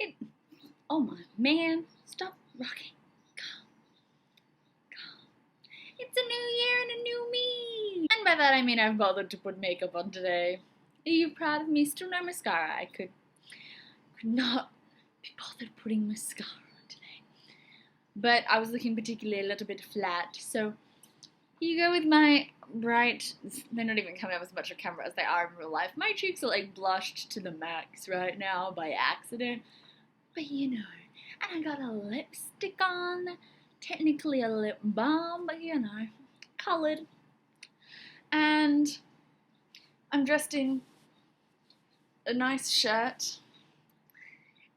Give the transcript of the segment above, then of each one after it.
It, oh my man, stop rocking. Calm, calm. It's a new year and a new me. And by that I mean I've bothered to put makeup on today. Are you proud of me? Still no mascara. I could not be bothered putting mascara on today. But I was looking particularly a little bit flat, so here you go with my bright, they're not even coming up as much on camera as they are in real life. My cheeks are like blushed to the max right now by accident, but you know. And I got a lipstick on, technically a lip balm, but you know, coloured. And I'm dressed in a nice shirt.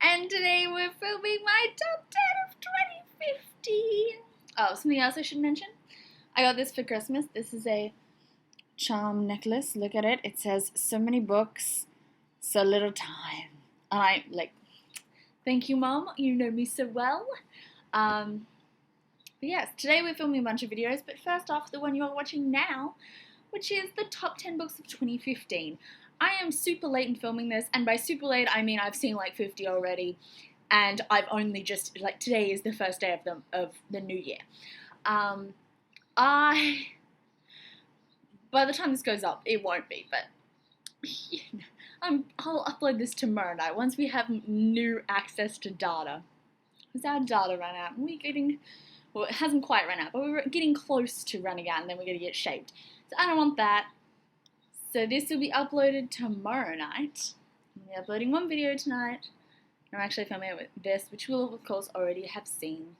And today we're filming my top 10 of 2015. Oh, something else I should mention. I got this for Christmas. This is a charm necklace. Look at it. It says, so many books, so little time. And I, like, thank you, Mom. You know me so well. But yes, today we're filming a bunch of videos. But first off, the one you're watching now, which is the top 10 books of 2015. I am super late in filming this. And by super late, I mean I've seen like 50 already. And I've only just, like, today is the first day of the new year. By the time this goes up, it won't be, but you know, I'll upload this tomorrow night once we have new access to data. Because our data ran out, and well, it hasn't quite run out, but we're getting close to running out, and then we're going to get shaped. So I don't want that. So this will be uploaded tomorrow night. I'm uploading one video tonight. I'm actually filming it with this, which you will, of course, already have seen.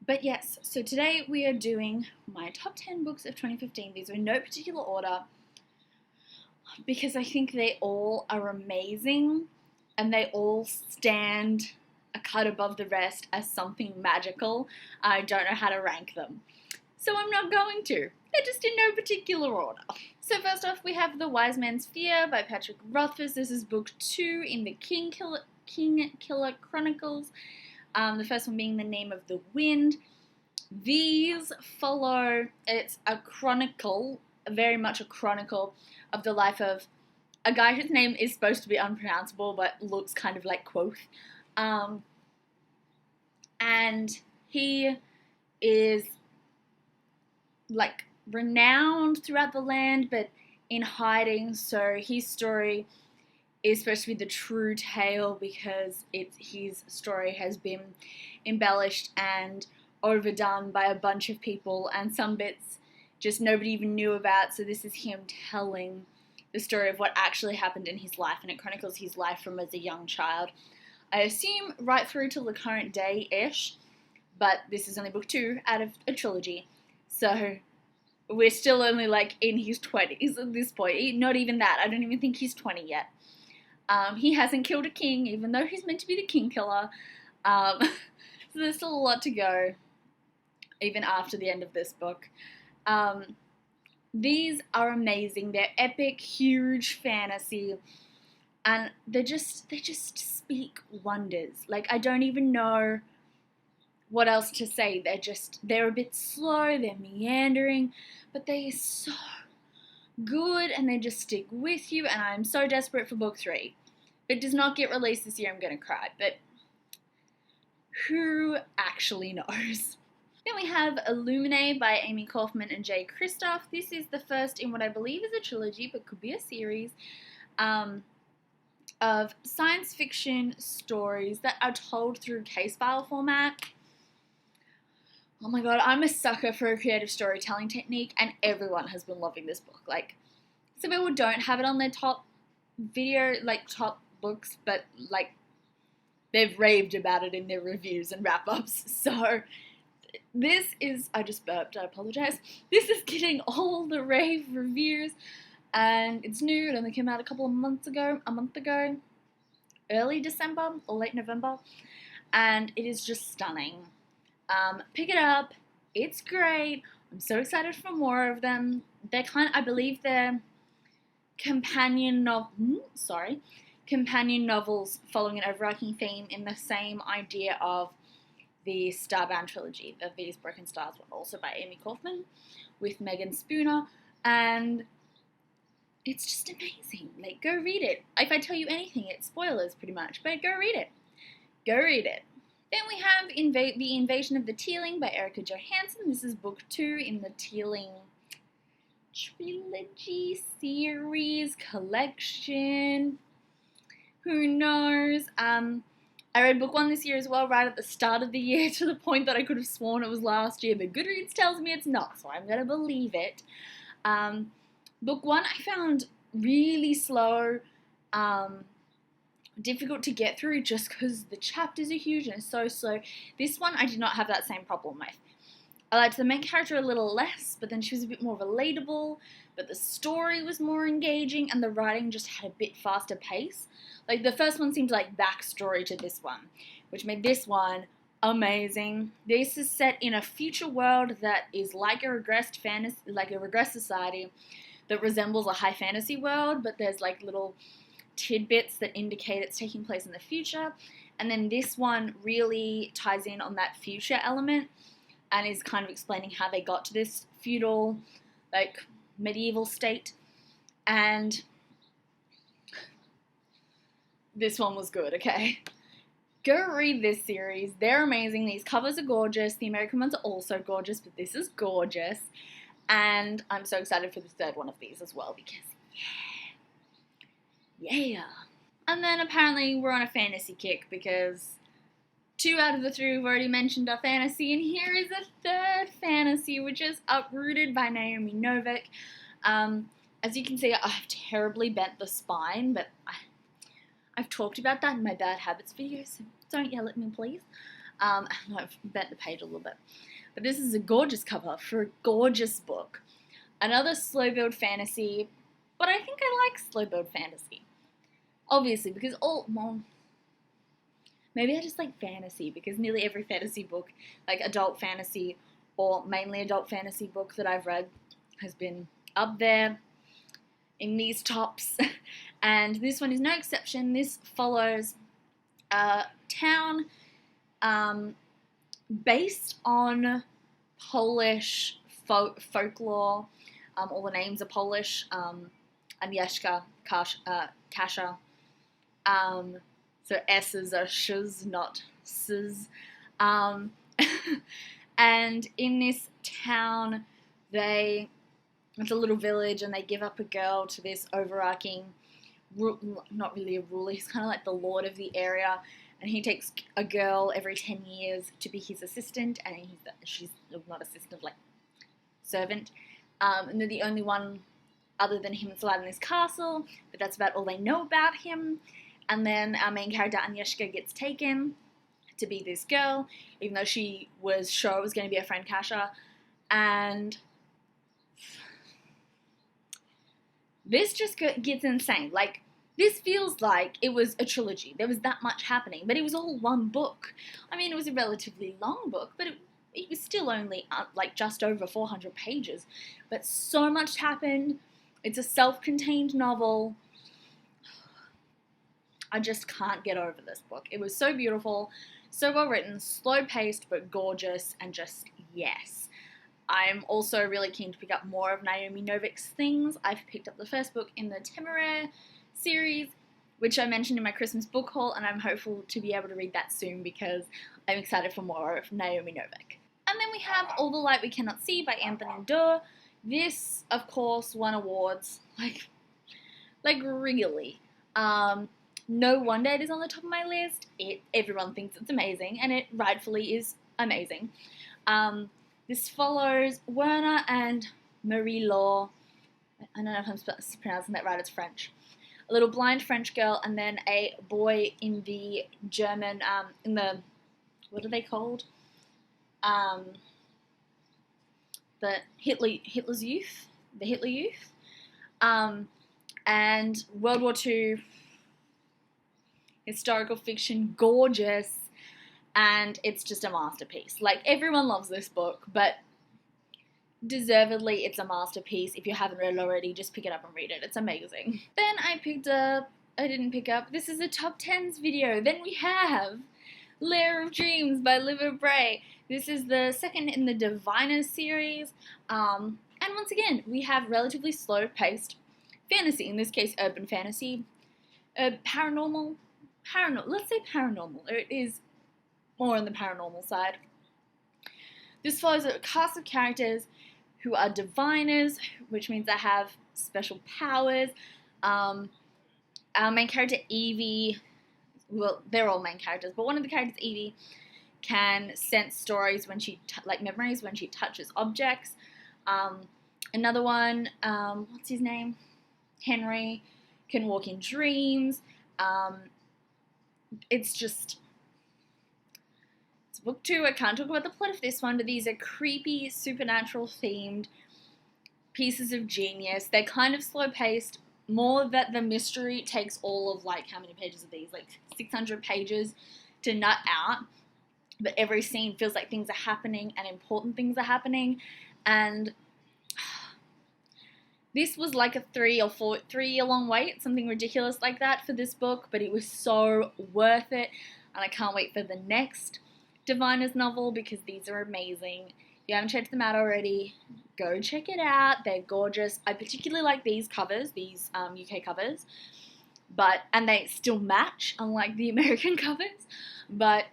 But yes, so today we are doing my top 10 books of 2015. These are in no particular order because I think they all are amazing and they all stand a cut above the rest as something magical. I don't know how to rank them. So I'm not going to. They're just in no particular order. So first off, we have The Wise Man's Fear by Patrick Rothfuss. This is book 2 in the King Killer Chronicles. The first one being The Name of the Wind. These follow, it's a chronicle, very much a chronicle of the life of a guy whose name is supposed to be unpronounceable but looks kind of like Quoth. And he is like renowned throughout the land but in hiding, so his story is supposed to be the true tale because his story has been embellished and overdone by a bunch of people, and some bits just nobody even knew about, so this is him telling the story of what actually happened in his life, and it chronicles his life from as a young child. I assume right through till the current day-ish, but this is only book 2 out of a trilogy, so we're still only like in his 20s at this point. Not even that, I don't even think he's 20 yet. He hasn't killed a king, even though he's meant to be the king killer. So there's still a lot to go, even after the end of this book. These are amazing. They're epic, huge fantasy, and they just speak wonders. Like, I don't even know what else to say. They're a bit slow, they're meandering, but they are so good and they just stick with you, and I'm so desperate for book 3. If it does not get released this year, I'm gonna cry, but who actually knows? Then we have Illuminated by Amy Kaufman and Jay Kristoff. This is the first in what I believe is a trilogy, but could be a series, of science fiction stories that are told through case file format. Oh my god, I'm a sucker for a creative storytelling technique, and everyone has been loving this book. Like, some people don't have it on their top books, but like, they've raved about it in their reviews and wrap-ups. So this is, I just burped, I apologize. This is getting all the rave reviews, and it's new. It only came out a month ago, early December or late November, and it is just stunning. Pick it up. It's great. I'm so excited for more of them. I believe they're companion novels following an overarching theme in the same idea of the Starbound trilogy, of These Broken Stars, were also by Amy Kaufman with Megan Spooner, and it's just amazing. Like, go read it. If I tell you anything, it's spoilers pretty much, but go read it. Go read it. Then we have The Invasion of the Teeling by Erica Johansson. This is book 2 in the Teeling trilogy, series, collection. Who knows? I read book 1 this year as well, right at the start of the year, to the point that I could have sworn it was last year, but Goodreads tells me it's not, so I'm going to believe it. Book 1 I found really slow, difficult to get through just because the chapters are huge and it's so slow. This one I did not have that same problem with. I liked the main character a little less, but then she was a bit more relatable, but the story was more engaging and the writing just had a bit faster pace. Like, the first one seemed like backstory to this one, which made this one amazing. This is set in a future world that is like a regressed society that resembles a high fantasy world, but there's like little tidbits that indicate it's taking place in the future. And then this one really ties in on that future element and is kind of explaining how they got to this feudal, like, medieval state. And this one was good, okay? Go read this series. They're amazing. These covers are gorgeous. The American ones are also gorgeous, but this is gorgeous. And I'm so excited for the third one of these as well because, yeah. And then apparently we're on a fantasy kick because 2 out of the 3 we've already mentioned are fantasy, and here is a third fantasy, which is Uprooted by Naomi Novik. As you can see, I've terribly bent the spine, but I've talked about that in my Bad Habits video, so don't yell at me, please. I've bent the page a little bit. But this is a gorgeous cover for a gorgeous book. Another slow build fantasy, but I think I like slow build fantasy. Obviously, because maybe I just like fantasy, because nearly every fantasy book, like adult fantasy or mainly adult fantasy book that I've read, has been up there in these tops. And this one is no exception. This follows a town based on Polish folklore. All the names are Polish. Agnieszka, Kasia. So S's are sh's, not s's. And in this town, it's a little village, and they give up a girl to this overarching, not really a ruler, he's kind of like the lord of the area, and he takes a girl every 10 years to be his assistant, and she's not assistant, like servant, and they're the only one other than him that's allowed in this castle, but that's about all they know about him. And then our main character Agnieszka gets taken to be this girl, even though she was sure it was going to be her friend Kasia, and this just gets insane. Like, this feels like it was a trilogy. There was that much happening, but it was all one book. I mean, it was a relatively long book, but it was still only like just over 400 pages. But so much happened. It's a self-contained novel. I just can't get over this book. It was so beautiful, so well written, slow-paced, but gorgeous, and just yes. I'm also really keen to pick up more of Naomi Novik's things. I've picked up the first book in the Temeraire series, which I mentioned in my Christmas book haul, and I'm hopeful to be able to read that soon because I'm excited for more of Naomi Novik. And then we have All the Light We Cannot See by Anthony Doerr. This, of course, won awards. Like really. No wonder it is on the top of my list. Everyone thinks it's amazing, and it rightfully is amazing. This follows Werner and Marie-Laure. I don't know if I'm pronouncing that right, it's French. A little blind French girl, and then a boy in the German, what are they called? The Hitler's Youth? The Hitler Youth? And World War II, historical fiction, gorgeous. And it's just a masterpiece. Like, everyone loves this book, but deservedly, it's a masterpiece. If you haven't read it already, just pick it up and read it. It's amazing. Then this is a top 10s video. Then we have Lair of Dreams by Liv Bray. This is the second in the Diviner series. And once again, we have relatively slow-paced fantasy, in this case urban fantasy, paranormal, let's say paranormal, it is more on the paranormal side. This follows a cast of characters who are diviners, which means they have special powers. Our main character, Evie, well, they're all main characters, but one of the characters, Evie, can sense stories when she, like memories, when she touches objects. Another one, what's his name? Henry, can walk in dreams. It's book 2. I can't talk about the plot of this one, but these are creepy, supernatural themed pieces of genius. They're kind of slow paced, more that the mystery takes all of, like, how many pages are these? Like 600 pages to nut out. But every scene feels like things are happening and important things are happening. And this was like a 3 year long wait, something ridiculous like that for this book, but it was so worth it. And I can't wait for the next Diviners novel because these are amazing. If you haven't checked them out already, go check it out. They're gorgeous. I particularly like these covers, these UK covers, and they still match, unlike the American covers. But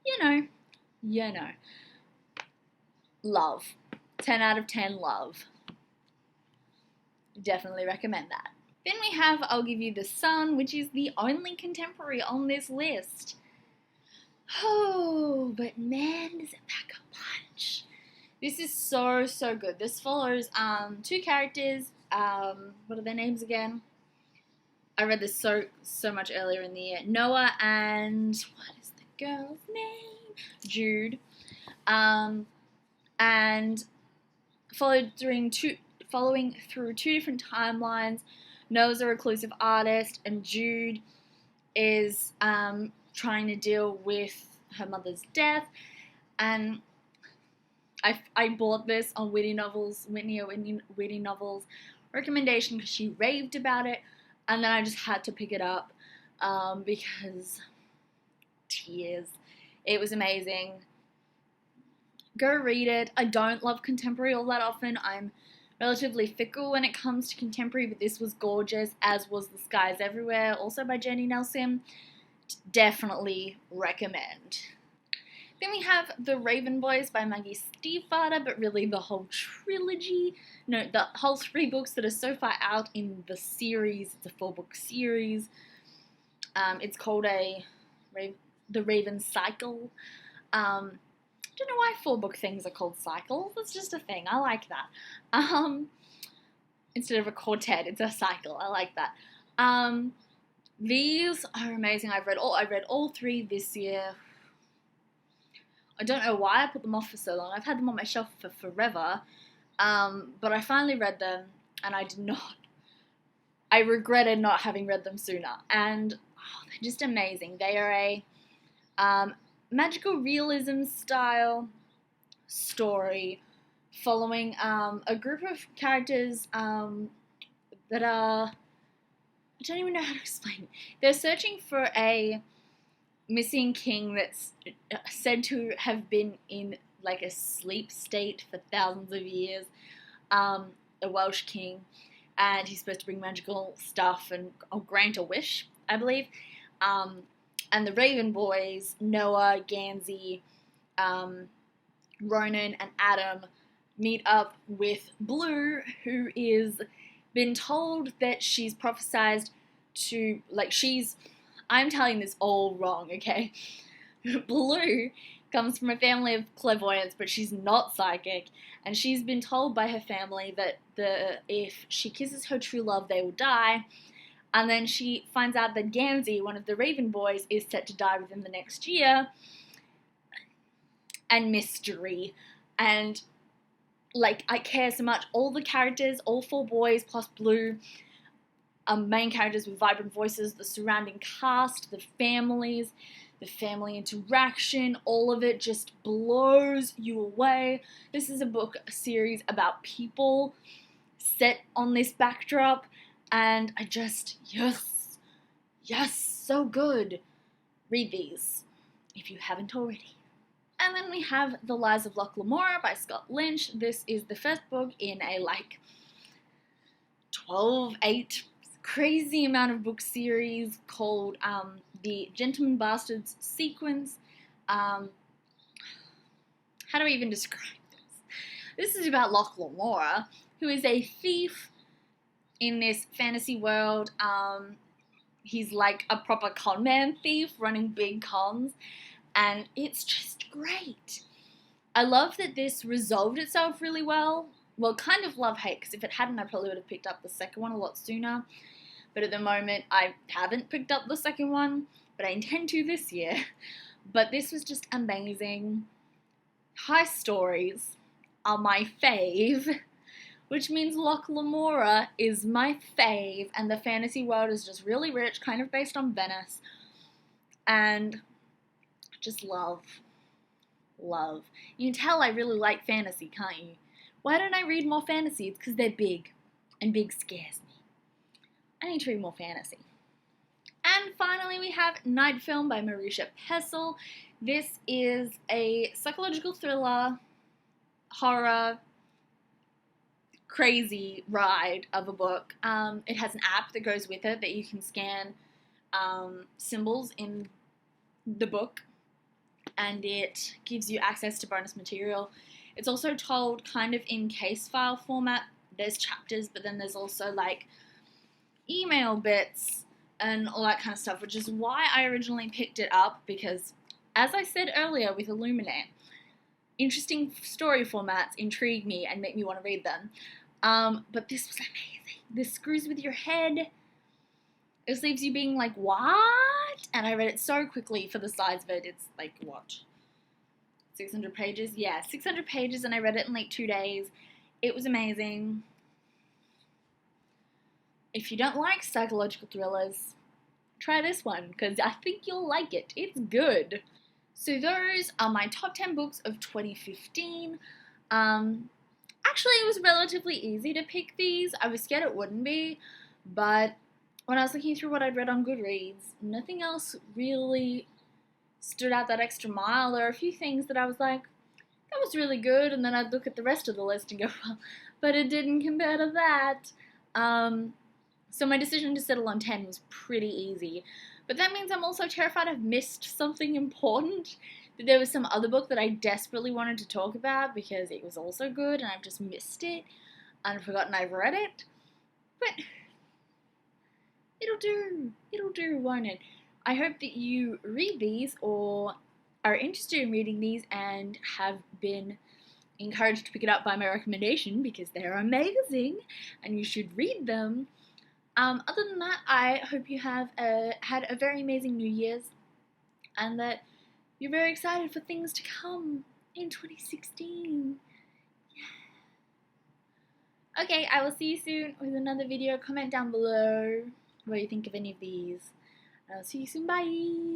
you know, love. 10 out of 10 love. Definitely recommend that. Then we have I'll Give You the Sun, which is the only contemporary on this list. Oh, but man, does it pack a punch. This is so, so good. This follows 2 characters. What are their names again? I read this so much earlier in the year. Noah and what is the girl's name? Jude. And following through 2 different timelines. Noah's a reclusive artist, and Jude is trying to deal with her mother's death. And I bought this on Witty Novels recommendation because she raved about it, and then I just had to pick it up because tears. It was amazing. Go read it. I don't love contemporary all that often. I'm relatively fickle when it comes to contemporary, but this was gorgeous, as was The Skies Everywhere, also by Jenny Nelson. Definitely recommend. Then we have The Raven Boys by Maggie Stiefvater, but really the whole trilogy, no, the whole 3 books that are so far out in the series. It's a 4-book series. It's called The Raven Cycle. I don't know why 4-book things are called cycles. It's just a thing. I like that. Instead of a quartet, it's a cycle. I like that. These are amazing. I read all 3 this year. I don't know why I put them off for so long. I've had them on my shelf for forever. But I finally read them, and I regretted not having read them sooner. And they're just amazing. They are a magical realism style story following a group of characters that are, I don't even know how to explain. They're searching for a missing king that's said to have been in like a sleep state for thousands of years, a Welsh king, and he's supposed to bring magical stuff and grant a wish, I believe. And the Raven Boys, Noah, Gansey, Ronan, and Adam meet up with Blue, who is been told that she's prophesized to, I'm telling this all wrong, okay? Blue comes from a family of clairvoyants, but she's not psychic, and she's been told by her family that if she kisses her true love, they will die. And then she finds out that Gansey, one of the Raven Boys, is set to die within the next year. And mystery. And, I care so much. All the characters, all 4 boys plus Blue, are main characters with vibrant voices. The surrounding cast, the families, the family interaction, all of it just blows you away. This is a series about people set on this backdrop. And I just, yes, so good. Read these, if you haven't already. And then we have The Lies of Lockemora by Scott Lynch. This is the first book in a, 12, 8, crazy amount of book series called the Gentleman Bastards sequence. How do I even describe this? This is about Lockemora, who is a thief in this fantasy world. He's like a proper con man thief running big cons, and it's just great. I love that this resolved itself really well. Well, kind of love-hate, because if it hadn't, I probably would have picked up the second one a lot sooner. But at the moment, I haven't picked up the second one, but I intend to this year. But this was just amazing. High stories are my fave, which means Lockemora is my fave, and the fantasy world is just really rich, kind of based on Venice, and just love. You can tell I really like fantasy, can't you? Why don't I read more fantasy? It's because they're big, and big scares me. I need to read more fantasy. And finally, we have Night Film by Marisha Pessl. This is a psychological thriller, horror, crazy ride of a book. It has an app that goes with it that you can scan symbols in the book, and it gives you access to bonus material. It's also told kind of in case file format. There's chapters, but then there's also like email bits and all that kind of stuff, which is why I originally picked it up, because as I said earlier with Illuminated, interesting story formats intrigue me and make me want to read them. But this was amazing. This screws with your head. This leaves you being like, what? And I read it so quickly for the size of it. It's like, what? 600 pages? Yeah, 600 pages, and I read it in like 2 days. It was amazing. If you don't like psychological thrillers, try this one, because I think you'll like it. It's good. So those are my top 10 books of 2015. Actually, it was relatively easy to pick these. I was scared it wouldn't be, but when I was looking through what I'd read on Goodreads, nothing else really stood out that extra mile. There are a few things that I was like, that was really good, and then I'd look at the rest of the list and go, well, but it didn't compare to that. So my decision to settle on 10 was pretty easy. But that means I'm also terrified I've missed something important. That there was some other book that I desperately wanted to talk about because it was also good and I've just missed it and forgotten I've read it. But it'll do, won't it? I hope that you read these or are interested in reading these and have been encouraged to pick it up by my recommendation, because they're amazing and you should read them. Other than that, I hope you have had a very amazing New Year's and that you're very excited for things to come in 2016. Yeah. Okay, I will see you soon with another video. Comment down below what you think of any of these. I'll see you soon. Bye!